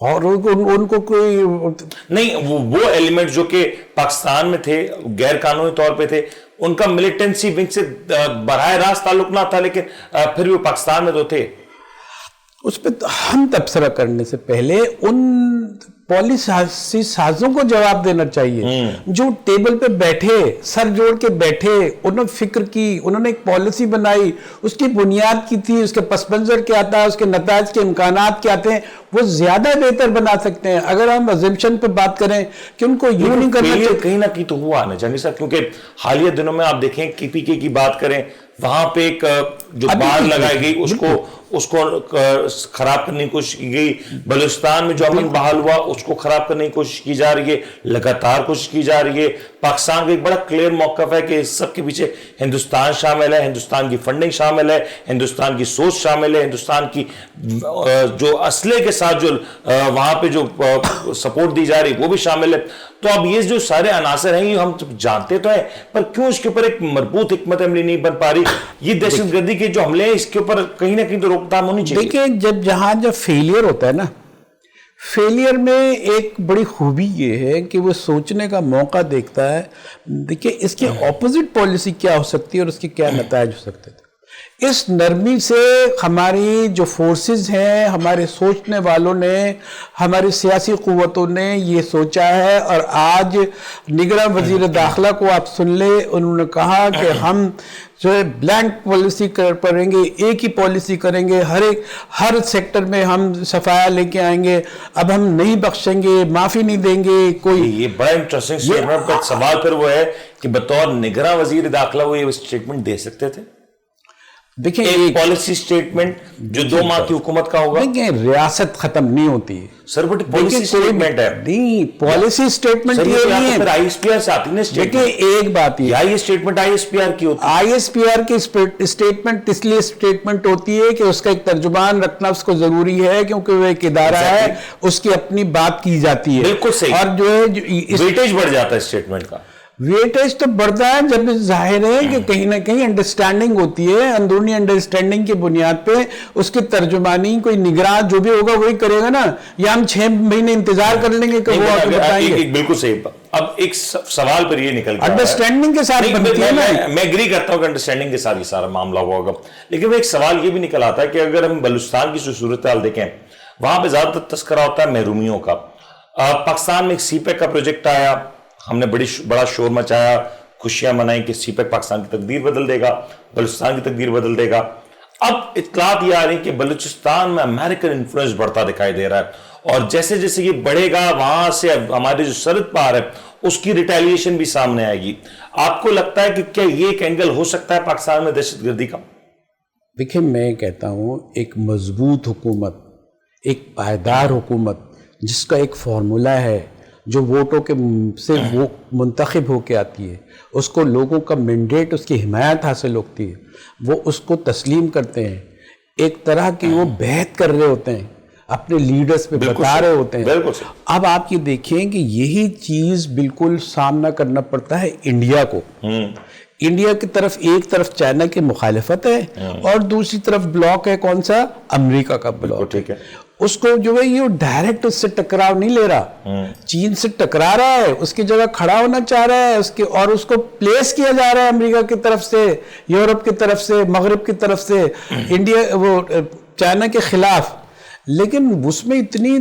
اور ان کو کوئی نہیں، وہ ایلیمنٹ جو کہ پاکستان میں تھے، غیر قانونی طور پہ تھے، ان کا ملیٹنسی ونگ سے براہ راست تعلق نہ تھا، لیکن پھر بھی وہ پاکستان میں تو تھے. اس پہ ہم تبصرہ کرنے سے پہلے ان پالیسی سازوں کو جواب دینا چاہیے جو ٹیبل پہ بیٹھے، سر جوڑ کے بیٹھے، انہوں نے فکر کی، انہوں نے ایک پالیسی بنائی، اس کی بنیاد کی تھی، اس کے پس منظر کیا تھا، اس کے نتائج کے امکانات کیا تھے، وہ زیادہ بہتر بنا سکتے ہیں. اگر ہم ازمپشن پہ بات کریں کہ ان کو یوں نہیں کرنا چاہیے، کہیں نہ کہیں تو ہوا نا جنگی صاحب، کیونکہ حالیہ دنوں میں آپ دیکھیں کی پی کے کی بات کریں، وہاں پہ ایک جو باڑ لگائی گئی اس کو خراب کرنے کی کوشش کی گئی. بلوچستان میں جو امن بحال ہوا اس کو خراب کرنے کی کوشش کی جا رہی ہے، لگاتار کوشش کی جا رہی ہے. پاکستان کا ایک بڑا کلیئر موقف ہے کہ اس سب کے پیچھے ہندوستان شامل ہے، ہندوستان کی فنڈنگ شامل ہے، ہندوستان کی سوچ شامل ہے، ہندوستان کی جو اسلحے کے ساتھ جو وہاں پہ جو سپورٹ دی جا رہی ہے وہ بھی شامل ہے. تو اب یہ جو سارے عناصر ہیں یہ ہم جانتے تو ہیں، پر کیوں اس کے اوپر ایک مربوط حکمت عملی نہیں بن پا رہی؟ یہ دہشت گردی کے جو حملے ہیں اس کے اوپر کہیں نہ کہیں تو روک تھام ہونی چاہیے. دیکھیں جب فیلئر ہوتا ہے نا، فیلئر میں ایک بڑی خوبی یہ ہے کہ وہ سوچنے کا موقع دیکھتا ہے. دیکھیں اس کی اپوزٹ پالیسی کیا ہو سکتی ہے اور اس کے کیا نتائج ہو سکتے تھے. اس نرمی سے ہماری جو فورسز ہیں، ہمارے سوچنے والوں نے، ہماری سیاسی قوتوں نے یہ سوچا ہے. اور آج نگراں وزیر داخلہ کو آپ سن لیں، انہوں نے کہا کہ ہم جو ہے بلینک پالیسی کریں گے، ایک ہی پالیسی کریں گے، ہر سیکٹر میں ہم صفایا لے کے آئیں گے، اب ہم نہیں بخشیں گے، معافی نہیں دیں گے کوئی. یہ بڑا انٹرسٹنگ سٹیٹمنٹ پر سوال پھر وہ ہے کہ بطور نگراں وزیر داخلہ وہ یہ سٹیٹمنٹ دے سکتے تھے؟ دیکھیں ایک پالیسی سٹیٹمنٹ جو 2 ماہ کی حکومت کا ہوگا. دیکھیں ریاست ختم نہیں ہوتی ہے سر، بٹ پالیسی سٹیٹمنٹ ہے. نہیں، پالیسی سٹیٹمنٹ یہ نہیں ہے. پھر آئی ایس پی آر سے آتی نا دیکھیں ایک بات یہ statement I S P R کی ہوتی ہے. آئی ایس پی آر کی سٹیٹمنٹ اس لیے سٹیٹمنٹ ہوتی ہے کہ اس کا ایک ترجمان رکھنا اس کو ضروری ہے، کیونکہ وہ ایک ادارہ ہے، اس کی اپنی بات کی جاتی ہے. بالکل صحیح. اور جو ہے ویٹیج بڑھ جاتا ہے سٹیٹمنٹ کا. ویٹیج تو بڑھتا ہے جب ظاہر ہے کہ کہیں نہ کہیں انڈرسٹینڈنگ ہوتی ہے، اندرونی انڈرسٹینڈنگ کی بنیاد پہ اس کی ترجمانی کوئی نگراں جو بھی ہوگا وہی کرے گا نا، یا ہم 6 مہینے انتظار کر لیں گے کہ وہ آپ بتائیں گے. بالکل صحیح. اب ایک سوال پر یہ نکل گیا، انڈرسٹینڈنگ کے ساتھ بنتی ہے نا. میں اگری کرتا ہوں کہ انڈرسٹینڈنگ کے ساتھ یہ سارا معاملہ ہوگا، لیکن ایک سوال یہ بھی نکل آتا ہے کہ اگر ہم بلوچستان کی صورتحال دیکھیں، وہاں پہ زیادہ تر تذکرہ ہوتا ہے محرومیوں کا. پاکستان میں ایک سی پیک کا پروجیکٹ آیا، ہم نے بڑا شور مچایا، خوشیاں منائیں کہ سی پیک پاکستان کی تقدیر بدل دے گا، بلوچستان کی تقدیر بدل دے گا. اب اطلاعات یہ آ رہی ہیں کہ بلوچستان میں امریکن انفلوئنس بڑھتا دکھائی دے رہا ہے، اور جیسے جیسے یہ بڑھے گا وہاں سے ہمارے جو سرحد پار ہے اس کی ریٹیلیشن بھی سامنے آئے گی. آپ کو لگتا ہے کہ کیا یہ ایک اینگل ہو سکتا ہے پاکستان میں دہشت گردی کا؟ دیکھیں میں کہتا ہوں ایک مضبوط حکومت، ایک پائیدار حکومت جس کا ایک فارمولا ہے، جو ووٹوں کے سے وہ منتخب ہو کے آتی ہے، اس کو لوگوں کا مینڈیٹ، اس کی حمایت حاصل ہوتی ہے، وہ اس کو تسلیم کرتے ہیں، ایک طرح کی وہ بیعت کر رہے ہوتے ہیں، اپنے لیڈرز پہ بتا رہے ہوتے ہیں. اب آپ یہ دیکھیں کہ یہی چیز بالکل سامنا کرنا پڑتا ہے انڈیا کو. انڈیا کی طرف ایک طرف چائنا کی مخالفت ہے اور دوسری طرف بلاک ہے کون سا؟ امریکہ کا بلاک. ٹھیک ہے. اس کو جو ہے یہ ڈائریکٹ اس سے ٹکراؤ نہیں لے رہا، چین سے ٹکرا رہا ہے، اس کی جگہ کھڑا ہونا چاہ رہا ہے، اور اس کو پلیس کیا جا رہا ہے امریکہ کی طرف سے، یورپ کی طرف سے، مغرب کی طرف سے، انڈیا وہ چائنا کے خلاف. لیکن اس میں اتنی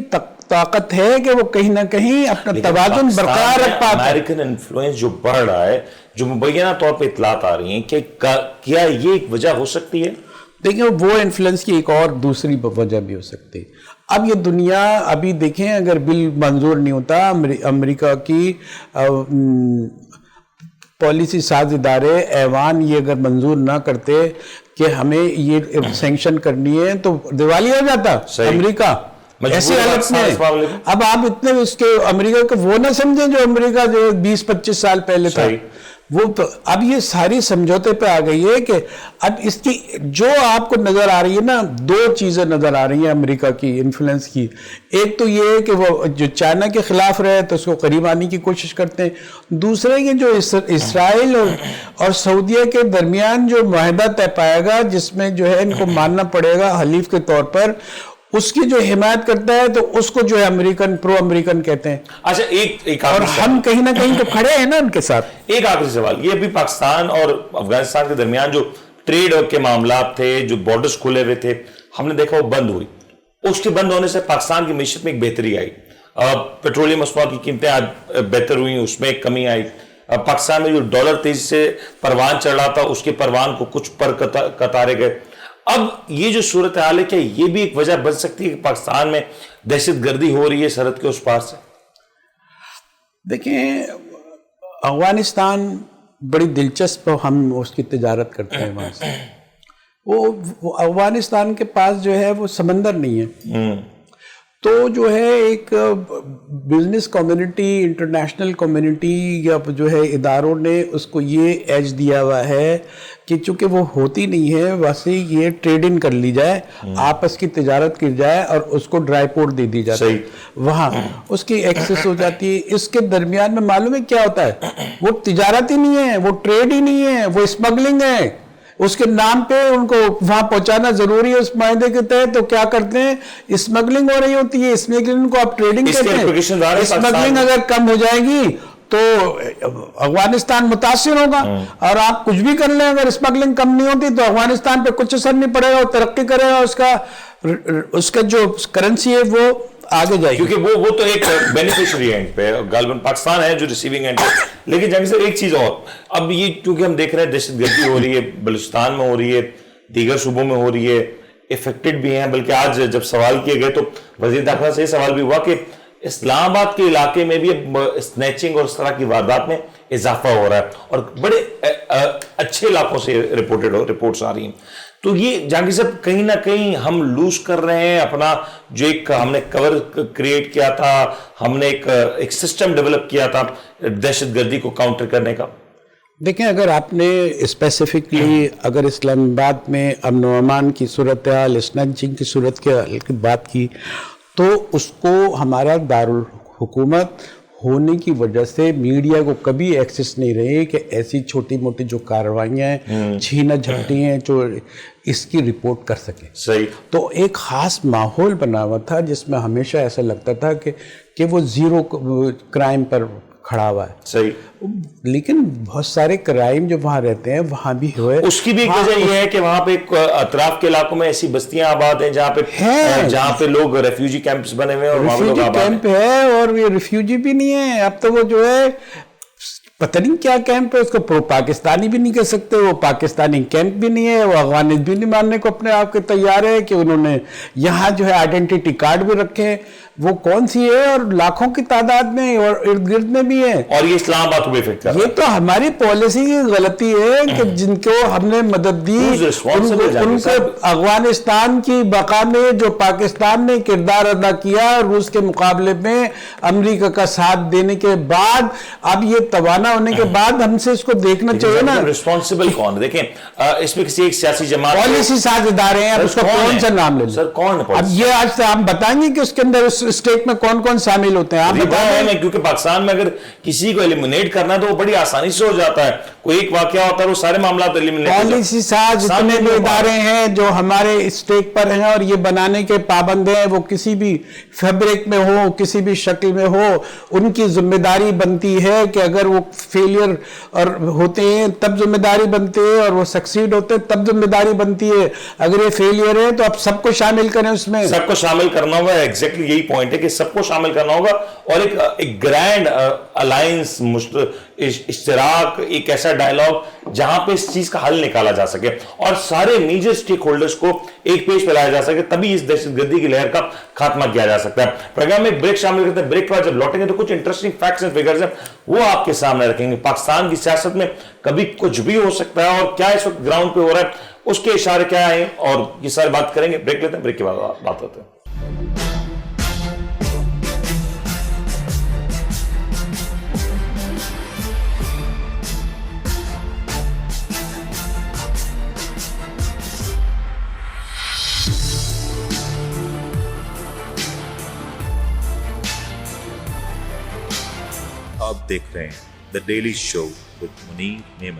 طاقت ہے کہ وہ کہیں نہ کہیں اپنا توازن برقرار رکھ پاتا ہے. امریکن انفلوئنس جو بڑھ رہا ہے، جو مبینہ طور پہ اطلاعات آ رہی ہیں کہ کیا یہ ایک وجہ ہو سکتی ہے؟ دیکھیں وہ انفلوئنس کی ایک اور دوسری وجہ بھی ہو سکتی ہے. اب یہ دنیا ابھی دیکھیں اگر بل منظور نہیں ہوتا، امریکہ کی پالیسی ساز ادارے ایوان یہ اگر منظور نہ کرتے کہ ہمیں یہ سینکشن کرنی ہے تو دیوالی ہو جاتا امریکہ ایسی حالت میں. اب آپ اتنے اس کے امریکہ کو وہ نہ سمجھیں جو امریکہ جو 20-25 سال پہلے تھا، وہ تو اب یہ ساری سمجھوتے پہ آ گئی ہے کہ اب اس کی جو آپ کو نظر آ رہی ہے نا، 2 چیزیں نظر آ رہی ہیں امریکہ کی انفلوئنس کی. ایک تو یہ ہے کہ وہ جو چائنا کے خلاف رہے تو اس کو قریب آنے کی کوشش کرتے ہیں. دوسرے کہ جو اسرائیل اور سعودیہ کے درمیان جو معاہدہ طے پائے گا، جس میں جو ہے ان کو ماننا پڑے گا حلیف کے طور پر، اس کی جو حمایت کرتا ہے تو اس کو جو ہے امریکن پرو امریکن کہتے ہیں. اچھا ایک اور ہم کہیں نہ کہیں تو کھڑے ہیں نا ان کے ساتھ. ایک آخری سوال, یہ ابھی پاکستان اور افغانستان کے درمیان جو ٹریڈ کے معاملات تھے, جو بارڈرز کھلے ہوئے تھے, ہم نے دیکھا وہ بند ہوئی. اس کے بند ہونے سے پاکستان کی معیشت میں ایک بہتری آئی, پیٹرولیم مصنوعات کی قیمتیں آج بہتر ہوئی, اس میں ایک کمی آئی. پاکستان میں جو ڈالر تیزی سے پروان چڑھ رہا تھا اس کے پروان کو کچھ پر قطارے گئے. اب یہ جو صورتحال ہے, کیا یہ بھی ایک وجہ بن سکتی ہے کہ پاکستان میں دہشت گردی ہو رہی ہے سرحد کے اس پار سے؟ دیکھیں افغانستان بڑی دلچسپ, ہم اس کی تجارت کرتے ہیں وہاں سے. وہ افغانستان کے پاس جو ہے وہ سمندر نہیں ہے, تو جو ہے ایک بزنس کمیونٹی, انٹرنیشنل کمیونٹی یا جو ہے اداروں نے اس کو یہ ایج دیا ہوا ہے کہ چونکہ وہ ہوتی نہیں ہے ویسے یہ ٹریڈنگ کر لی جائے, آپس کی تجارت کی جائے اور اس کو ڈرائی پورٹ دے دی جاتی ہے, وہاں اس کی ایکسس ہو جاتی ہے. اس کے درمیان میں معلوم ہے کیا ہوتا ہے, وہ تجارت ہی نہیں ہے, وہ ٹریڈ ہی نہیں ہے, وہ اسمگلنگ ہے. اس کے نام پہ ان کو وہاں پہنچانا ضروری ہے. اس معاہدے کے تحت تو کیا کرتے ہیں, اسمگلنگ ہو رہی ہوتی ہے. اسمگلنگ کو آپ ٹریڈنگ کہتے ہیں. اسمگلنگ اگر کم ہو جائے گی تو افغانستان متاثر ہوگا, اور آپ کچھ بھی کر لیں اگر اسمگلنگ کم نہیں ہوتی تو افغانستان پہ کچھ اثر نہیں پڑے گا, وہ ترقی کرے گا, اس کا جو کرنسی ہے وہ آگے جائے گی, کیونکہ وہ تو ایک بینیفیشری اینڈ پہ غالباً پاکستان ہے جو ریسیونگ اینڈ پہ. لیکن جنگ سے ایک چیز اور, اب یہ کیونکہ ہم دیکھ رہے ہیں دہشت گردی ہو رہی ہے, بلوچستان میں ہو رہی ہے, دیگر صوبوں میں ہو رہی ہے, افیکٹڈ بھی ہیں. بلکہ آج جب سوال کیے گئے تو وزیر داخلہ سے یہ سوال بھی ہوا کہ اسلام آباد کے علاقے میں بھی اب اسنیچنگ اور اس طرح کی واردات میں اضافہ ہو رہا ہے, اور بڑے اچھے علاقوں سے رپورٹس آ رہی ہیں. تو یہ جہانگیر صاحب کہیں نہ کہیں ہم لوز کر رہے ہیں اپنا جو ایک ہم نے کور کریٹ کیا تھا, ہم نے ایک سسٹم ڈیولپ کیا تھا دہشت گردی کو کاؤنٹر کرنے کا. دیکھیں اگر آپ نے اسپیسیفکلی اگر اسلام آباد میں امن و امان کی صورتحال, اسنیچنگ کی صورت کی بات کی, تو اس کو ہمارا دارالحکومت ہونے کی وجہ سے میڈیا کو کبھی ایکسس نہیں رہی کہ ایسی چھوٹی موٹی جو کارروائیاں ہیں, چھینا جھپٹی ہیں, جو اس کی رپورٹ کر سکیں. صحیح. تو ایک خاص ماحول بنا ہوا تھا جس میں ہمیشہ ایسا لگتا تھا کہ وہ زیرو کرائم پر کھڑا ہوا ہے. صحیح. لیکن بہت سارے کرائم جو وہاں رہتے ہیں وہاں بھی ہوئے. اس کی بھی ایک وجہ یہ ہے کہ وہاں پہ اطراف کے علاقوں میں ایسی بستیاں آباد ہیں جہاں پہ لوگ ریفیوجی کیمپس بنے ہوئے ہیں, اور وہاں پہ لوگ آباد ہیں. کیمپ ہے, اور یہ ریفیوجی بھی نہیں ہے, اب تو وہ جو ہے پتہ نہیں کیا کیمپ ہے, اس کو پرو پاکستانی بھی نہیں کہہ سکتے, وہ پاکستانی کیمپ بھی نہیں ہے, وہ افغانس بھی نہیں ماننے کو اپنے آپ کے تیار ہے کہ انہوں نے یہاں جو ہے آئیڈینٹی کارڈ بھی رکھے, وہ کون سی ہے, اور لاکھوں کی تعداد میں اور ارد گرد میں بھی ہے. اور یہ اسلام آباد کو بھی افیکٹ کر رہا ہے. یہ تو ہماری پالیسی کی غلطی ہے کہ جن کو ہم نے مدد دی ان کو افغانستان کی بقا میں جو پاکستان نے کردار ادا کیا روس کے مقابلے میں امریکہ کا ساتھ دینے کے بعد, اب یہ توانا ہونے کے بعد ہم سے اس کو دیکھنا چاہیے نا. ریسپانسبل کون؟ دیکھیں اس میں کسی ایک سیاسی جماعت پالیسی ساز ادارے ہیں, اب اس کو کون سا نام لے لیں سر, کون ہے؟ اب یہ آج سے ہم بتائیں گے کہ اس کے اندر اس اسٹیٹ میں کون کون شامل ہوتے ہیں. آپ بتائیں, کیونکہ پاکستان میں اگر کسی کو ایلیمنیٹ کرنا ہے تو وہ بڑی آسانی سے ہو جاتا ہے. کوئی ایک واقعہ ہوتا ہے وہ سارے معاملات ایلیمنیٹ. پالیسی ساز جتنے بھی ادارے ہیں جو ہمارے اسٹیٹ پر ہیں اور یہ بنانے کے پابند ہیں, وہ کسی بھی فیبرک میں ہو, کسی بھی شکل میں ہو, ان کی ذمہ داری بنتی ہے کہ اگر وہ فیلئر اور ہوتے ہیں تب ذمہ داری بنتی ہے, اور وہ سکسیڈ ہوتے ہیں تب ذمہ داری بنتی ہے. اگر یہ فیلئر ہے تو اب سب کو شامل کریں, اس میں سب کو شامل کرنا ہوگا. ایگزیکٹلی یہی پوائنٹ ہے کہ سب کو شامل کرنا ہوگا, اور ایک گرینڈ الائنس, اشتراک, ایک ایسا ڈائلاگ جہاں پہ اس چیز کا حل نکالا جا سکے اور سارے میجر سٹیک ہولڈرز کو ایک پیش پہ لایا جا سکے, تبھی اس دہشت گردی کی لہر کا خاتمہ کیا جا سکتا ہے. پروگرام میں بریک شامل کرتے ہیں, بریک کے بعد جب لوٹیں گے تو کچھ انٹرسٹنگ فیکٹس اینڈ فگرز ہیں وہ آپ کے سامنے رکھیں گے. پاکستان کی سیاست میں کبھی کچھ بھی ہو سکتا ہے, اور کیا اس وقت گراؤنڈ پہ ہو رہا ہے اس کے اشارے کیا ہیں, اور یہ ساری بات کریں گے. بریک لیتے ہیں, بریک کے بعد بات ہوتے ہیں. آپ دیکھ رہے ہیں the daily show with Munir neon.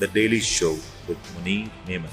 The Daily Show with Munir Neman।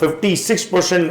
56%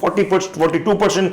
42%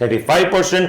35%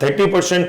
30%,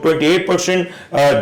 28%,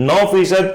9%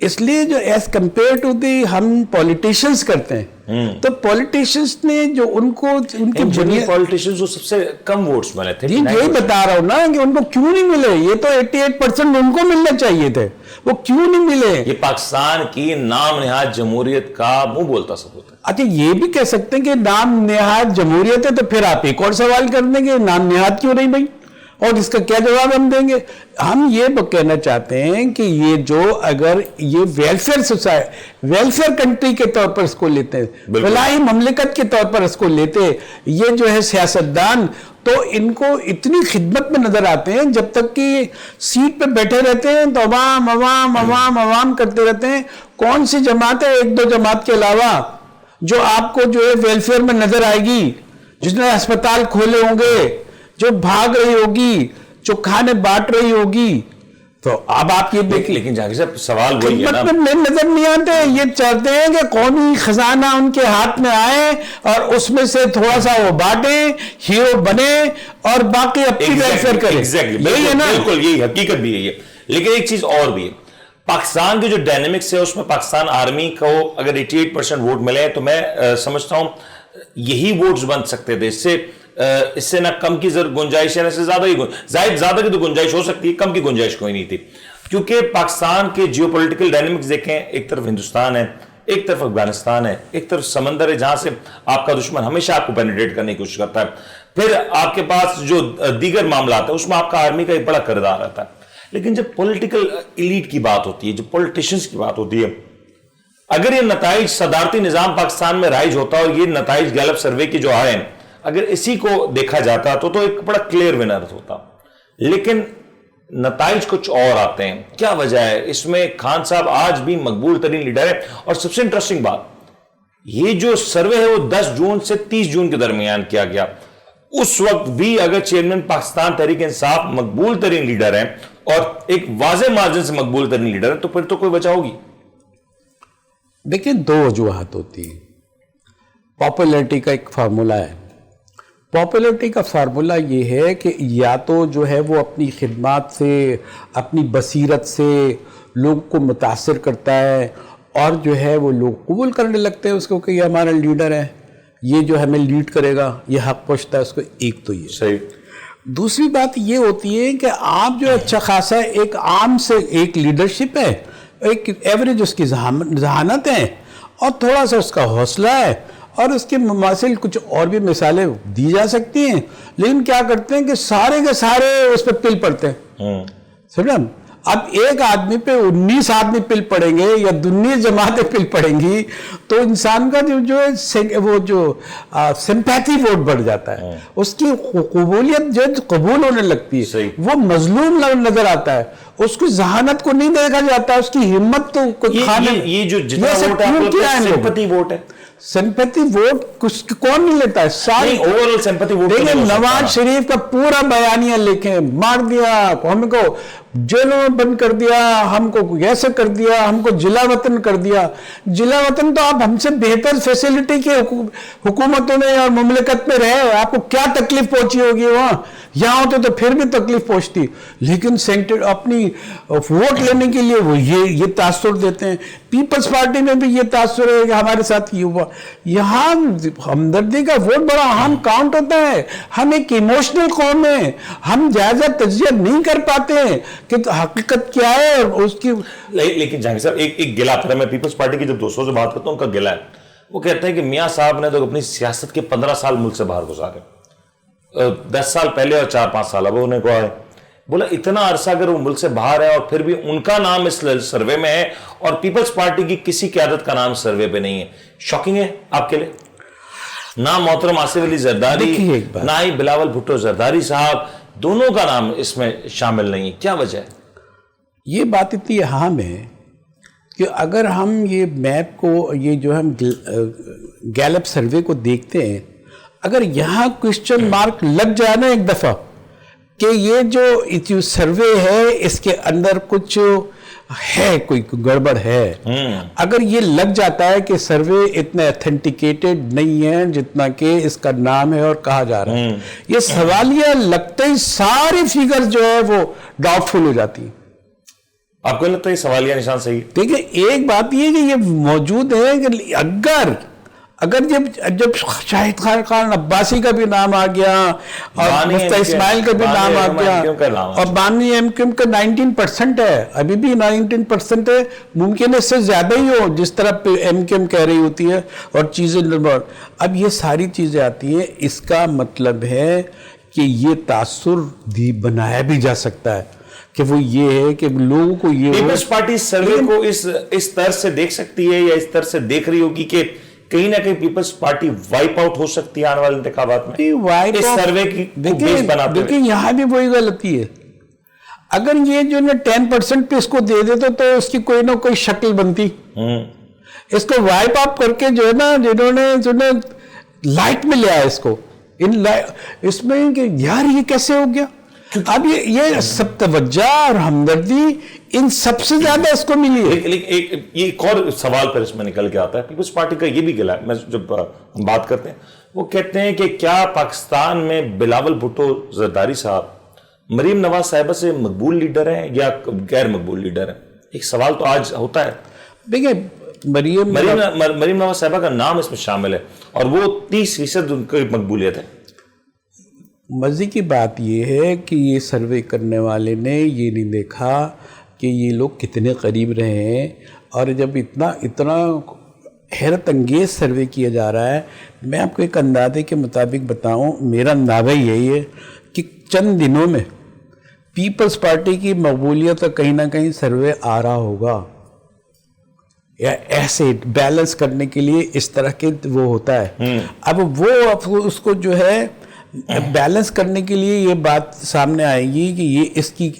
اس لیے جو ایز کمپیئر ٹو دی ہم پولیٹیشنز کرتے ہیں تو پولیٹیشنز نے جو ان کو ان کے جنرل پولیٹیشنز جو سب سے کم ووٹس ملے تھے، یہی بتا رہا ہوں نا کہ ان کو کیوں نہیں ملے. یہ تو 88% ان کو ملنے چاہیے تھے، وہ کیوں نہیں ملے؟ یہ پاکستان کی نام نہاد جمہوریت کا منہ بولتا ثبوت ہے. اچھا یہ بھی کہہ سکتے ہیں کہ نام نہاد جمہوریت ہے، تو پھر آپ ایک اور سوال کر دیں گے نام نہاد کیوں نہیں بھائی، اور اس کا کیا جواب ہم دیں گے؟ ہم یہ کہنا چاہتے ہیں کہ یہ جو اگر یہ ویلفیئر سوسائٹی، ویلفیئر کنٹری کے طور پر اس کو لیتے ہیں، فلاحی مملکت کے طور پر اس کو لیتے، یہ جو ہے سیاستدان تو ان کو اتنی خدمت میں نظر آتے ہیں، جب تک کہ سیٹ پہ بیٹھے رہتے ہیں تو عوام عوام عوام عوام کرتے رہتے ہیں. کون سی جماعت ہے ایک دو جماعت کے علاوہ جو آپ کو جو ہے ویلفیئر میں نظر آئے گی، جس نے ہسپتال کھولے ہوں گے، جو بھاگ رہی ہوگی، جو کھانے بانٹ رہی ہوگی؟ تو اب آپ یہ دیکھیں، لیکن جہانگیر صاحب سوال وہی ہے نا، خدمت میں نظر نہیں آتے. یہ چاہتے ہیں کہ قومی خزانہ ان کے ہاتھ میں آئے اور اس میں سے تھوڑا سا وہ بانٹیں، ہیرو بنے اور باقی اپنی ویلفیئر کریں. یہی ہے نا، بالکل یہی حقیقت بھی ہے. لیکن ایک چیز اور بھی ہے، پاکستان کے جو ڈائنامکس ہے اس میں پاکستان آرمی کو اگر 88% ووٹ ملے تو میں سمجھتا ہوں یہی ووٹس بن سکتے تھے. اس سے نہ کم کی گنجائش ہے، نہ سے زیادہ زیادہ کی تو گنجائش ہو سکتی ہے، کم کی گنجائش کوئی نہیں تھی. کیونکہ پاکستان کے جیو پولیٹیکل ڈائنامکس دیکھیں، ایک طرف ہندوستان ہے، ایک طرف افغانستان ہے، ایک طرف سمندر ہے جہاں سے آپ کا دشمن ہمیشہ آپ کو پینیٹریٹ کرنے کی کوشش کرتا ہے. پھر آپ کے پاس جو دیگر معاملات ہیں اس میں آپ کا آرمی کا ایک بڑا کردار رہتا ہے. لیکن جب پولیٹیکل ایلیٹ کی بات ہوتی ہے، جب پولیٹیشنز کی بات ہوتی ہے، اگر یہ نتائج صدارتی نظام پاکستان میں رائج ہوتا اور یہ نتائج گیلپ سروے کی جو آئے اگر اسی کو دیکھا جاتا تو ایک بڑا کلیئر ونر ہوتا. لیکن نتائج کچھ اور آتے ہیں. کیا وجہ ہے؟ اس میں خان صاحب آج بھی مقبول ترین لیڈر ہے. اور سب سے انٹرسٹنگ بات، یہ جو سروے ہے وہ 10 جون سے 30 جون کے درمیان کیا گیا. اس وقت بھی اگر چیئرمین پاکستان تحریک انصاف مقبول ترین لیڈر ہیں اور ایک واضح مارجن سے مقبول ترین لیڈر ہے تو پھر تو کوئی وجہ ہوگی. دیکھیں دو وجوہات ہوتی ہیں. پاپولیرٹی کا ایک فارمولا ہے. پاپولیرٹی کا فارمولا یہ ہے کہ یا تو جو ہے وہ اپنی خدمات سے، اپنی بصیرت سے لوگ کو متاثر کرتا ہے اور جو ہے وہ لوگ قبول کرنے لگتے ہیں اس کو کہ یہ ہمارا لیڈر ہے، یہ جو ہمیں لیڈ کرے گا، یہ حق پہنچتا ہے اس کو. ایک تو یہ صحیح. دوسری بات یہ ہوتی ہے کہ آپ جو اچھا خاصا ایک عام سے ایک لیڈرشپ ہے، ایک ایوریج اس کی ذہانت ہے اور تھوڑا سا اس کا حوصلہ ہے اور اس کے مماثل کچھ اور بھی مثالیں دی جا سکتی ہیں. لیکن کیا کرتے ہیں کہ سارے کے سارے اس پہ پل پڑتے ہیں. سمجھا؟ اب ایک آدمی پہ 19 آدمی پل پڑیں گے یا 19 جماعتیں پل پڑیں گی تو انسان کا جو ہے وہ جو سمپیتھی ووٹ بڑھ جاتا ہے، اس کی قبولیت جو قبول ہونے لگتی ہے، وہ مظلوم نظر آتا ہے، اس کی ذہانت کو نہیں دیکھا جاتا، اس کی ہمت تو یہ جو جتنا ووٹ ہے سمپیتھی ووٹ ہے. سمپیتھی ووٹ کون نہیں لیتا ہے؟ ساری اوورال سمپیتھی ووٹ. دیکھیں نواز شریف کا پورا بیانیہ لکھیں، مار دیا ہم کو، جیلوں میں بند کر دیا ہم کو، ایسے کر دیا ہم کو، جلا وطن کر دیا. جلا وطن تو آپ ہم سے بہتر فیسلٹی کے حکومتوں میں اور مملکت میں رہے، آپ کو کیا تکلیف پہنچی ہوگی وہاں؟ یہاں ہوتے تو پھر بھی تکلیف پہنچتی. لیکن سینٹر اپنی ووٹ لینے کے لیے وہ یہ تاثر دیتے ہیں. پیپلز پارٹی میں بھی یہ تاثر ہے کہ ہمارے ساتھ یہ ہوا. یہاں ہمدردی کا ووٹ بڑا اہم کاؤنٹ ہوتا ہے. ہم ایک ایموشنل قوم ہیں، ہم جائزہ تجزیہ نہیں کر پاتے ہیں کہ حقیقت کیا ہے اور اس کی. لیکن جہانگیر صاحب ایک گلا تھا، میں پیپلز پارٹی کی جب دوستوں سے بات کرتا ہوں ان کا گلا ہے، وہ کہتے ہیں کہ میاں صاحب نے تو اپنی سیاست کے 15 سال ملک سے باہر گزارے، 10 سال پہلے اور 4-5 سال اب ہونے کو آئے. بولا اتنا عرصہ اگر وہ ملک سے باہر ہے اور پھر بھی ان کا نام اس سروے میں ہے اور پیپلز پارٹی کی کسی قیادت کا نام سروے پہ نہیں ہے. شاکنگ ہے آپ کے لیے. نہ محترم آصف علی زرداری، نہ ہی بلاول بھٹو زرداری صاحب، دونوں کا نام اس میں شامل نہیں ہے. کیا وجہ ہے؟ یہ بات اتنی اہم ہے کہ اگر ہم یہ میپ کو، یہ جو ہم گیلپ سروے کو دیکھتے ہیں، اگر یہاں کوشچن مارک لگ جائے نا ایک دفعہ کہ یہ جو سروے ہے اس کے اندر کچھ ہے، کوئی گڑبڑ ہے، اگر یہ لگ جاتا ہے کہ سروے اتنا ایتھینٹیکیٹڈ نہیں ہے جتنا کہ اس کا نام ہے اور کہا جا رہا ہے، یہ سوالیہ لگتے ہی ساری فیگر جو ہے وہ ڈاؤٹ فل ہو جاتی ہیں. آپ کو لگتا ہے یہ سوالیہ نشان صحیح؟ دیکھیں ایک بات یہ کہ یہ موجود ہے کہ اگر جب شاہد خان عباسی کا بھی نام آ گیا اور مفتی اسماعیل کا بھی نام آ گیا اور بانی ایم کیو کا 19% ہے، ابھی بھی 19% ہے، ممکن ہے اس سے زیادہ ہی ہو جس طرح ایم کیو کہہ رہی ہوتی ہے اور چیزیں. اب یہ ساری چیزیں آتی ہیں، اس کا مطلب ہے کہ یہ تاثر بنایا بھی جا سکتا ہے کہ وہ یہ ہے کہ لوگوں کو یہ پیپلز پارٹی سروے کو اس طرح سے دیکھ سکتی ہے یا اس طرح سے دیکھ رہی ہوگی کہ کہیں نہ کہیں پیپلز پارٹی وائپ آؤٹ ہو سکتی ہے آنے والے انتخابات میں اس سروے کی بیس بناتے ہوئے؟ دیکھیں یہاں بھی وہی غلطی ہے. اگر یہ جو نا 10% پہ اس کو دے دیتے تو اس کی کوئی نہ کوئی شکل بنتی. اس کو وائپ آؤٹ کر کے جو ہے نا جنہوں نے لائٹ میں لیا اس کو اس میں کہ یار یہ کیسے ہو گیا. اب یہ سب توجہ اور ہمدردی ان سب سے زیادہ اس کو ملی ہے. لیکن ایک اور سوال پر اس میں نکل کے آتا ہے، پیپلز پارٹی کا یہ بھی گلا ہے. میں جب ہم بات کرتے ہیں وہ کہتے ہیں کہ کیا پاکستان میں بلاول بھٹو زرداری صاحب مریم نواز صاحبہ سے مقبول لیڈر ہیں یا غیر مقبول لیڈر ہیں؟ ایک سوال تو آج ہوتا ہے. دیکھیں مریم نواز صاحبہ کا نام اس میں شامل ہے اور وہ 30% ان کی مقبولیت ہے. مزے کی بات یہ ہے کہ یہ سروے کرنے والے نے یہ نہیں دیکھا کہ یہ لوگ کتنے قریب رہے ہیں، اور جب اتنا حیرت انگیز سروے کیا جا رہا ہے. میں آپ کو ایک اندازے کے مطابق بتاؤں، میرا اندازہ یہی ہے کہ چند دنوں میں پیپلز پارٹی کی مقبولیت کا کہیں نہ کہیں سروے آ رہا ہوگا، یا ایسے بیلنس کرنے کے لیے اس طرح کے وہ ہوتا ہے. اب وہ اس کو جو ہے بیلنس کرنے کے لیے یہ بات سامنے آئے گی کہ یہ اس کی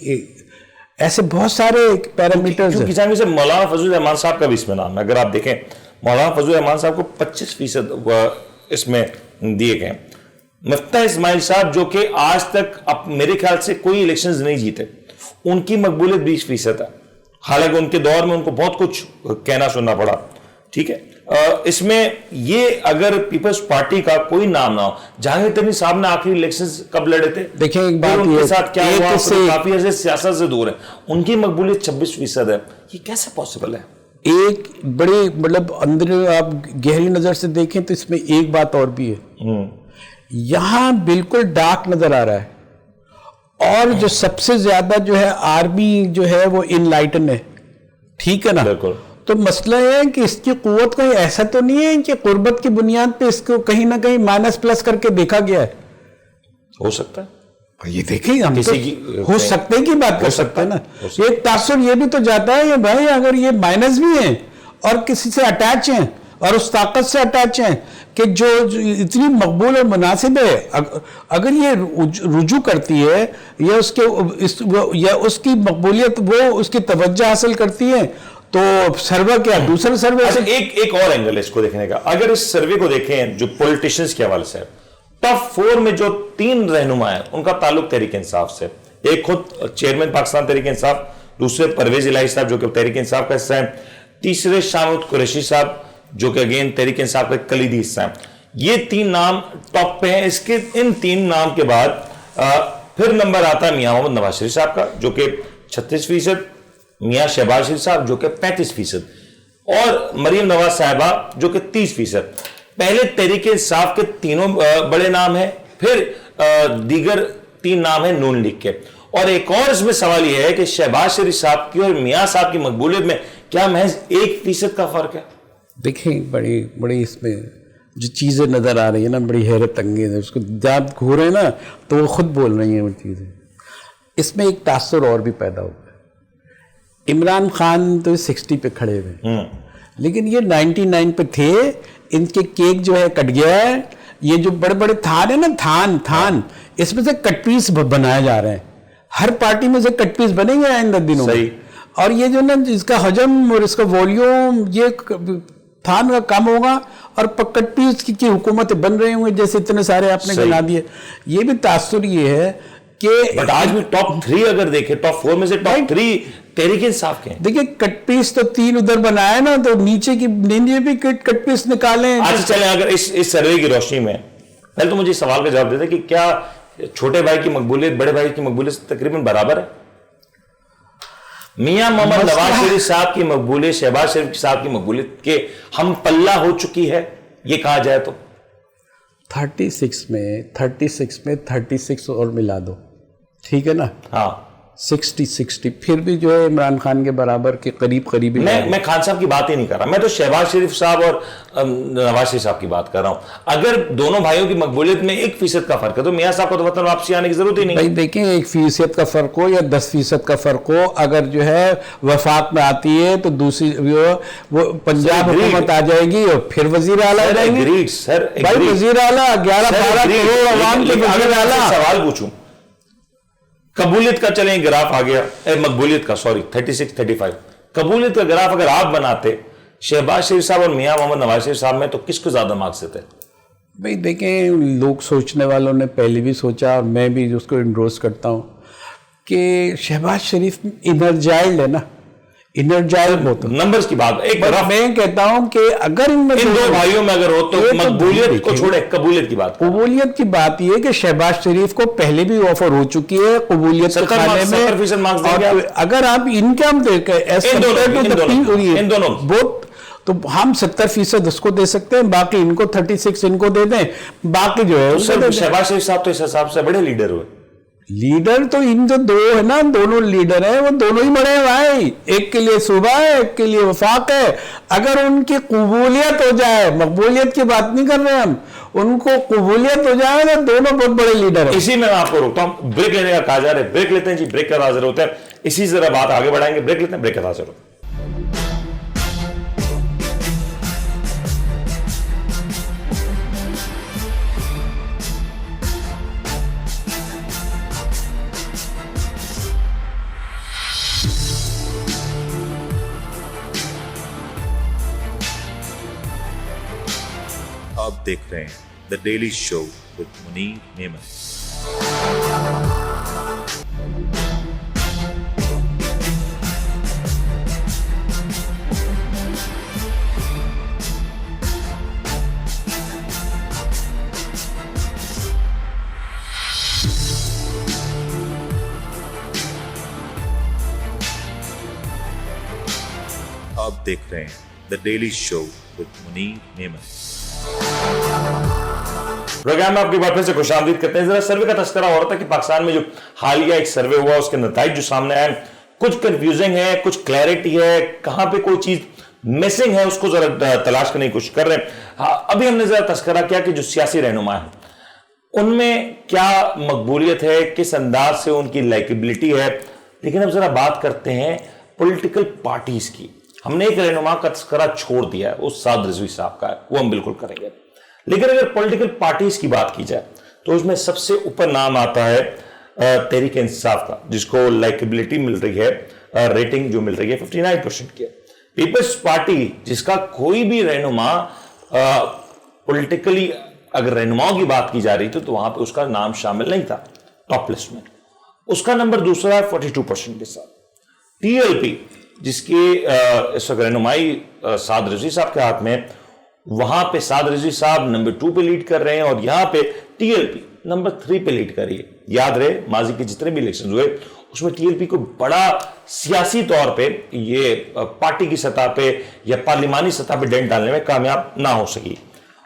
ایسے بہت سارے پیرامیٹرز ہیں. سے مولانا فضل الرحمان صاحب کا بھی اس میں نام ہے. اگر آپ دیکھیں مولانا فضل الرحمان صاحب کو 25% اس میں دیے گئے. مفتی اسماعیل صاحب جو کہ آج تک میرے خیال سے کوئی الیکشنز نہیں جیتے، ان کی مقبولیت 20% ہے، حالانکہ ان کے دور میں ان کو بہت کچھ کہنا سننا پڑا. ٹھیک ہے، اس میں یہ اگر پیپلز پارٹی کا کوئی نام نہ ہو. جہانگیر ترین صاحب نے آخری الیکشنز کب لڑے تھے؟ دیکھیں ایک بات ان کے ساتھ کیا ہوا، کافی عرصے سیاست سے دور ہے، ان کی مقبولیت 26% ہے. یہ کیسے پاسبل ہے؟ ایک بڑے مطلب اندر آپ گہری نظر سے دیکھیں تو اس میں ایک بات اور بھی ہے. یہاں بالکل ڈارک نظر آ رہا ہے، اور جو سب سے زیادہ جو ہے آرمی جو ہے وہ ان لائٹن ہے. ٹھیک ہے نا؟ بالکل. تو مسئلہ یہ ہے کہ اس کی قوت کوئی ایسا تو نہیں ہے کہ قربت کی بنیاد پہ اس کو کہیں نہ کہیں مائنس پلس کر کے دیکھا گیا ہے. ہو سکتا ہے، یہ دیکھیں ہم ہو سکتے کی بات کر سکتے ہیں نا. یہ تاثر یہ بھی تو جاتا ہے کہ بھائی اگر یہ مائنس بھی ہیں اور کسی سے اٹیچ ہیں اور اس طاقت سے اٹیچ ہیں کہ جو اتنی مقبول اور مناسب ہے، اگر یہ رجوع کرتی ہے یا اس کی مقبولیت وہ اس کی توجہ حاصل کرتی ہے، تو سروے کیا دوسرا سروے. ایک اور اینگل ہے اس کو دیکھنے کا. اگر اس سروے کو دیکھیں جو پولیٹیشنز کے حوالے سے، ٹاپ 4 میں جو 3 رہنما ہیں ان کا تعلق تحریک انصاف سے. ایک خود چیئرمین پاکستان تحریک انصاف، دوسرے پرویز الہی صاحب جو کہ تحریک انصاف کا حصہ ہیں، تیسرے شاہ محمود قریشی صاحب جو کہ اگین تحریک انصاف کا کلیدی حصہ ہیں. یہ 3 نام ٹاپ پہ ہیں. اس کے ان 3 نام کے بعد پھر نمبر آتا ہے میاں محمد نواز شریف صاحب کا جو کہ 36%، میاں شہباز شریف صاحب جو کہ 35%، اور مریم نواز صاحبہ جو کہ 30%. پہلے تحریک انصاف کے تینوں بڑے نام ہیں، پھر دیگر 3 نام ہیں نون لیگ کے. اور ایک اور اس میں سوال یہ ہے کہ شہباز شریف صاحب کی اور میاں صاحب کی مقبولیت میں کیا محض 1% کا فرق ہے؟ دیکھیں بڑی اس میں جو چیزیں نظر آ رہی ہیں نا بڑی حیرت انگیز ہے. اس کو جب گھورے ہیں نا تو وہ خود بول رہی ہیں وہ چیزیں. اس میں ایک تاثر اور بھی پیدا ہوا ہے. عمران خان تو 60 پہ کھڑے ہوئے، لیکن یہ 99 پہ تھے. ان کے کیک جو ہے کٹ گیا ہے. یہ جو بڑے بڑے تھان ہے نا تھان اس میں سے کٹ پیس بنائے جا رہے ہیں. ہر پارٹی میں سے کٹ پیس بنے گے آئندہ دنوں میں. اور یہ جو نا اس کا حجم اور اس کا والیوم یہ تھان کا کم ہوگا اور کٹ پیس کی حکومتیں بن رہے ہوں گے جیسے اتنے سارے آپ نے گنا دیے. یہ بھی تاثر یہ ہے کہ آج بھی ٹاپ 3 اگر دیکھیں ٹاپ 4 میں سے ٹاپ 3 تحریک انصاف کے ہیں. دیکھیں کٹ پیس تو 3 ادھر بنایا نا تو نیچے بھی کٹ پیس نکالیں. اچھا چلیں اگر اس سروے کی روشنی میں پہلے تو مجھے سوال کا جواب دیتے کہ کیا چھوٹے بھائی کی مقبولیت بڑے بھائی کی مقبولیت سے تقریباً برابر ہے؟ میاں محمد نواز شریف صاحب کی مقبولیت شہباز شریف صاحب کی مقبولیت کے ہم پلہ ہو چکی ہے یہ کہا جائے تو؟ 36 میں 36 اور ملا دو، ٹھیک ہے نا، ہاں 60 پھر بھی جو ہے عمران خان کے برابر کے قریب ہی میں خان صاحب کی بات ہی نہیں کر رہا، میں تو شہباز شریف صاحب اور نواز شریف صاحب کی بات کر رہا ہوں۔ اگر دونوں بھائیوں کی مقبولیت میں 1% کا فرق ہے تو میاں صاحب کو تو وطن واپسی آنے کی ضرورت ہی نہیں۔ بھائی دیکھیں 1% کا فرق ہو یا 10% کا فرق ہو، اگر جو ہے وفاق میں آتی ہے تو دوسری وہ پنجاب حکومت آ جائے گی اور پھر وزیر اعلیٰ ہو جائیں گے۔ بھائی وزیر اعلیٰ 11-12 کروڑ عوام کے وزیر اعلیٰ۔ سوال پوچھوں، قبولیت کا چلیں گراف آ گیا، مقبولیت کا 36-35 قبولیت کا گراف اگر آپ بناتے شہباز شریف صاحب اور میاں محمد نواز شریف صاحب میں تو کس کو زیادہ مارکس دیتے؟ بھئی دیکھیں لوگ سوچنے والوں نے پہلے بھی سوچا اور میں بھی اس کو انڈورس کرتا ہوں کہ شہباز شریف انرجائلڈ ہے نا، انرجائلڈ ہوتا نمبرز کی بات ایک میں کہتا ہوں کہ اگر ان دو بھائیوں میں اگر ہو تو مقبولیت کو چھوڑے قبولیت کی بات۔ قبولیت کی بات یہ ہے کہ شہباز شریف کو پہلے بھی آفر ہو چکی ہے قبولیت کے کھانے میں، اگر آپ ان کے ہم دیکھیں تو ہم 70% اس کو دے سکتے ہیں، باقی ان کو 36 ان کو دے دیں، باقی جو ہے شہباز شریف صاحب تو اس حساب سے بڑے لیڈر ہوئے۔ لیڈر تو ان جو دو ہے نا، دونوں لیڈر ہیں وہ دونوں ہی بڑے ہیں بھائی، ایک کے لیے صوبہ ہے ایک کے لیے وفاق ہے۔ اگر ان کی قبولیت ہو جائے، مقبولیت کی بات نہیں کر رہے ہم، ان کو قبولیت ہو جائے تو دونوں بہت بڑے لیڈر ہیں۔ اسی میں آپ کو روکتا ہوں، بریک لینے کا کہا جا رہا ہے، بریک لیتے ہیں جی، بریک کا حاضر ہوتا ہے، اسی ذرا بات آگے بڑھائیں گے، بریک لیتے ہیں، بریک کا حاضر ہوتا ہے۔ آپ دیکھ رہے ہیں the daily show with Munir نیمن۔ آپ دیکھ رہے ہیں the daily show with Munir نیمن۔ پروگرام میں آپ کی بات پھر سے خوش آمدید کرتے ہیں۔ ذرا سروے کا تذکرہ ہو رہا تھا کہ پاکستان میں جو حالیہ ایک سروے ہوا اس کے نتائج جو سامنے آئے کچھ کنفیوزنگ ہے، کچھ کلیئرٹی ہے، کہاں پہ کوئی چیز مسنگ ہے اس کو ذرا تلاش کرنے کی کوشش کر رہے ہیں۔ ابھی ہم نے ذرا تذکرہ کیا کہ جو سیاسی رہنما ہیں ان میں کیا مقبولیت ہے، کس انداز سے ان کی لائکیبلٹی ہے، لیکن اب ذرا بات کرتے ہیں پولیٹیکل پارٹیز کی۔ ہم نے ایک رہنما کا تذکرہ چھوڑ دیا ہے، وہ سعد رضوی صاحب کا ہے، وہ ہم بالکل کریں گے، لیکن اگر پولیٹیکل پارٹیز کی بات کی جائے تو اس میں سب سے اوپر نام آتا ہے تحریک انصاف کا، جس کو لائکیبلٹی مل رہی ہے، ریٹنگ جو مل رہی ہے 59% کی ہے۔ پیپلز پارٹی جس کا کوئی بھی رہنما پولیٹیکلی اگر رہنماؤں کی بات کی جا رہی تھی تو وہاں پہ اس کا نام شامل نہیں تھا ٹاپ لسٹ میں، اس کا نمبر دوسرا ہے 42% کے ساتھ۔ ٹی ایل پی جس کی اس وقت رہنمائی سعد رضوی صاحب کے ہاتھ میں، وہاں پہ سعد رضوی صاحب نمبر 2 پہ لیڈ کر رہے ہیں اور یہاں پہ ٹی ایل پی نمبر 3 پہ لیڈ کر رہی ہے۔ یاد رہے ماضی کے جتنے بھی الیکشن ہوئے اس میں ٹی ایل پی کو بڑا سیاسی طور پہ یہ پارٹی کی سطح پہ یا پارلیمانی سطح پہ ڈنٹ ڈالنے میں کامیاب نہ ہو سکی،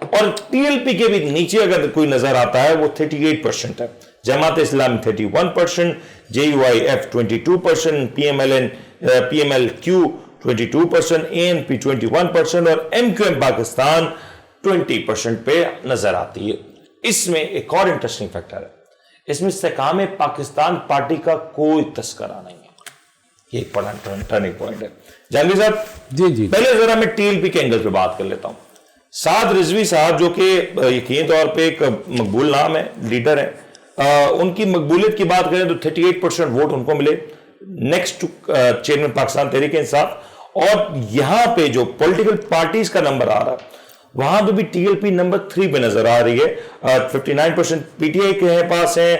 اور ٹی ایل پی کے بھی نیچے اگر کوئی نظر آتا ہے وہ 38% ہے، Jamaat Islami 31%، J U I F 22%، P M L Q 22%، A N P 21% اور ایم کیو ایم پاکستان 20% پہ نظر آتی ہے۔ اس میں ایک اور انٹرسٹنگ فیکٹر ہے، اس میں استحکام پاکستان پارٹی کا کوئی تذکرہ نہیں ہے، یہ ایک بڑا ٹرننگ پوائنٹ ہے۔ جہانگیر صاحب جی پہلے ذرا میں ٹی ایل پی کے اینگل پہ بات کر لیتا ہوں۔ سعد رضوی صاحب جو کہ یقینی طور پہ ایک مقبول نام ہے، لیڈر ہے، ان کی مقبولیت کی بات کریں تو 38% ووٹ ان کو ملے نیکسٹ چیئرمین پاکستان تحریک انصاف، اور یہاں پہ جو پولیٹیکل پارٹیز کا نمبر آ رہا ہے وہاں پہ بھی ٹی ایل پی نمبر 3 پہ نظر آ رہی ہے، 59% پی ٹی آئی کے پاس ہیں،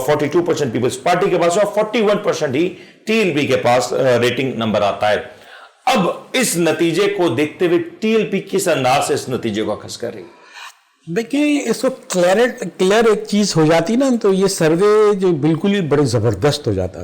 42% پیپلز پارٹی کے پاس ہے، اور 41% ہی ٹی ایل پی کے پاس ریٹنگ نمبر آتا ہے۔ اب اس نتیجے کو دیکھتے ہوئے ٹی ایل پی کس انداز سے اس نتیجے کو اخذ کر رہی ہے؟ دیکھیں اس وقت کلیئر ایک چیز ہو جاتی نا تو یہ سروے جو بالکل ہی بڑے زبردست ہو جاتا۔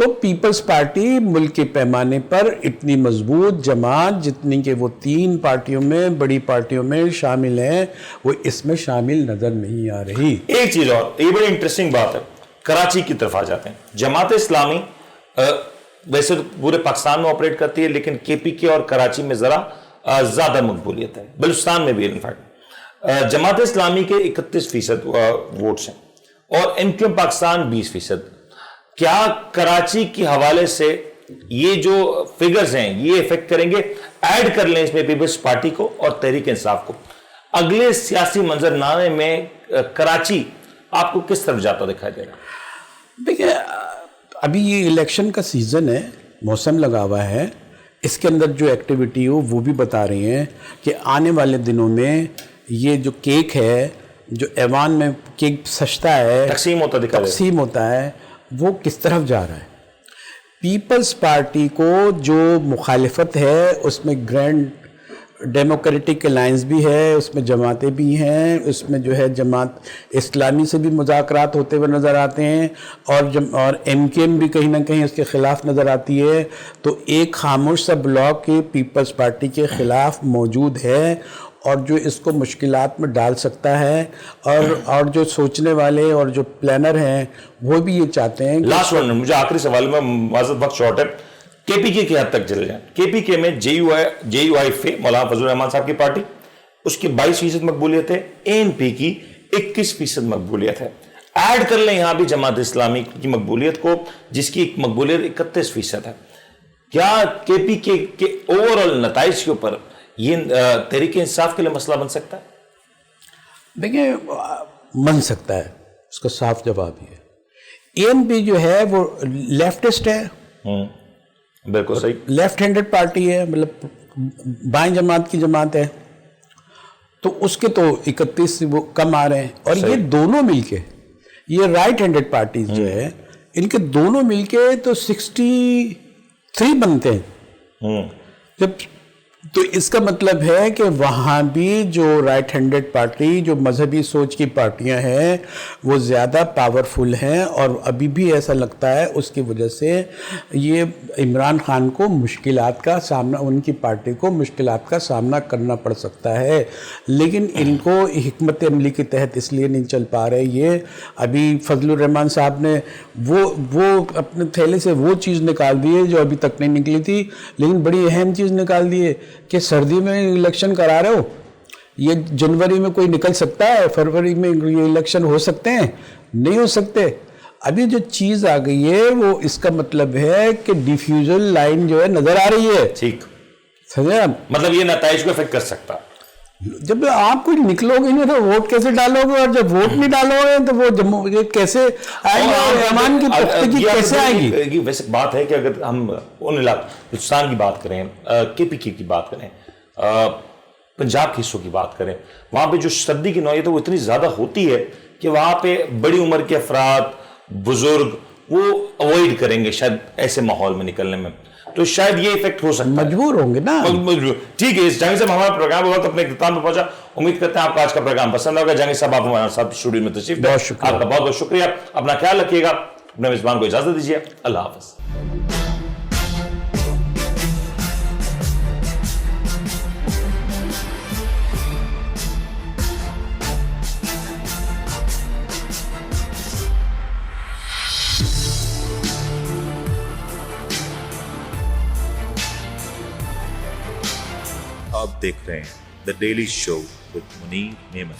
تو پیپلز پارٹی ملک کے پیمانے پر اتنی مضبوط جماعت جتنی کہ وہ 3 پارٹیوں میں بڑی پارٹیوں میں شامل ہیں وہ اس میں شامل نظر نہیں آ رہی. ایک چیز اور یہ بڑی انٹرسٹنگ بات ہے, کراچی کی طرف آ جاتے ہیں. جماعت اسلامی ویسے تو پورے پاکستان میں آپریٹ کرتی ہے لیکن کے پی کے اور کراچی میں ذرا زیادہ مقبولیت ہے, بلوچستان میں بھی انفیکٹ. جماعت اسلامی کے 31% ووٹس ہیں اور ایم کیو ایم پاکستان 20%. کیا کراچی کے حوالے سے یہ جو فگرز ہیں یہ افیکٹ کریں گے, ایڈ کر لیں اس میں پیپلز پارٹی کو اور تحریک انصاف کو, اگلے سیاسی منظرنامے میں کراچی آپ کو کس طرف جاتا دکھائی دے رہا ہے؟ دیکھیں ابھی یہ الیکشن کا سیزن ہے, موسم لگا ہوا ہے, اس کے اندر جو ایکٹیویٹی ہو وہ بھی بتا رہی ہیں کہ آنے والے دنوں میں یہ جو کیک ہے جو ایوان میں کیک سجتا ہے تقسیم ہوتا ہے وہ کس طرف جا رہا ہے. پیپلز پارٹی کو جو مخالفت ہے اس میں گرینڈ ڈیموکریٹک الائنس بھی ہے, اس میں جماعتیں بھی ہیں, اس میں جو ہے جماعت اسلامی سے بھی مذاکرات ہوتے ہوئے نظر آتے ہیں اور ایم کے ایم بھی کہیں نہ کہیں اس کے خلاف نظر آتی ہے. تو ایک خاموش سا بلاک کے پیپلز پارٹی کے خلاف موجود ہے اور جو اس کو مشکلات میں ڈال سکتا ہے اور جو سوچنے والے اور جو پلانر ہیں وہ بھی یہ چاہتے ہیں. لاسٹ ون, مجھے آخری سوال میں معذرت وقت شارٹ ہے, کے پی کے کی حد تک چلے جائیں. کے پی کے میں جے یو آئی فے مولانا فضل الرحمان صاحب کی پارٹی, اس کی 22% مقبولیت ہے, اے این پی کی 21% مقبولیت ہے. ایڈ کر لیں یہاں بھی جماعت اسلامی کی مقبولیت کو جس کی مقبولیت 31% ہے. کیا کے پی کے اوور آل نتائج کے اوپر یہ تحریک انصاف کے لیے مسئلہ بن سکتا ہے؟ دیکھیں بن سکتا ہے, اس کا صاف جواب یہ ہے. اے این پی جو ہے وہ لیفٹسٹ ہے, بالکل صحیح, لیفٹ ہینڈڈ پارٹی ہے, مطلب بائیں جماعت کی جماعت ہے, تو اس کے تو 31 وہ کم آ رہے ہیں. اور یہ دونوں مل کے یہ رائٹ ہینڈڈ پارٹیز جو ہے ان کے دونوں مل کے تو 63 بنتے ہیں. جب تو اس کا مطلب ہے کہ وہاں بھی جو رائٹ ہینڈڈ پارٹی جو مذہبی سوچ کی پارٹیاں ہیں وہ زیادہ پاورفل ہیں اور ابھی بھی ایسا لگتا ہے اس کی وجہ سے یہ عمران خان کو مشکلات کا سامنا, ان کی پارٹی کو مشکلات کا سامنا کرنا پڑ سکتا ہے. لیکن ان کو حکمت عملی کے تحت اس لیے نہیں چل پا رہے. یہ ابھی فضل الرحمان صاحب نے وہ اپنے تھیلے سے وہ چیز نکال دی ہے جو ابھی تک نہیں نکلی تھی, لیکن بڑی اہم چیز نکال دی ہے کہ سردی میں الیکشن کرا رہے ہو, یہ جنوری میں کوئی نکل سکتا ہے, فروری میں یہ الیکشن ہو سکتے ہیں, نہیں ہو سکتے. ابھی جو چیز آ گئی ہے وہ اس کا مطلب ہے کہ ڈیفیوژل لائن جو ہے نظر آ رہی ہے. ٹھیک, سمجھے, مطلب یہ نتائج کو افیکٹ کر سکتا. جب آپ کوئی نکلو گے نہیں تو ووٹ کیسے ڈالو گے, اور جب ووٹ نہیں ڈالو گے تو وہ کیسے آئے گا, ایمان کی پختگی کیسے آئے گی. ویسے بات ہے کہ اگر ہم ان بلوچستان کی بات کریں, کے پی کے کی بات کریں, پنجاب کے حصوں کی بات کریں, وہاں پہ جو سردی کی نوعیت ہے وہ اتنی زیادہ ہوتی ہے کہ وہاں پہ بڑی عمر کے افراد, بزرگ وہ اوائڈ کریں گے شاید ایسے ماحول میں نکلنے میں, تو شاید یہ ایفیکٹ ہو سکتا ہے, مجبور ہوں گے نا. ٹھیک ہے, جہانگیر صاحب ہمارا پروگرام وقت اپنے اختتام پہ پہنچا. امید کرتے ہیں آپ کا آج کا پروگرام پسند ہوگا. جہانگیر صاحب آپ ہمارے ساتھ اسٹوڈیو میں تشریف لائے, آپ کا بہت بہت شکریہ. اپنا خیال رکھیے گا, اپنے میزبان کو اجازت دیجیے. اللہ حافظ. آپ دیکھ رہے ہیں The Daily Show with Munir neon.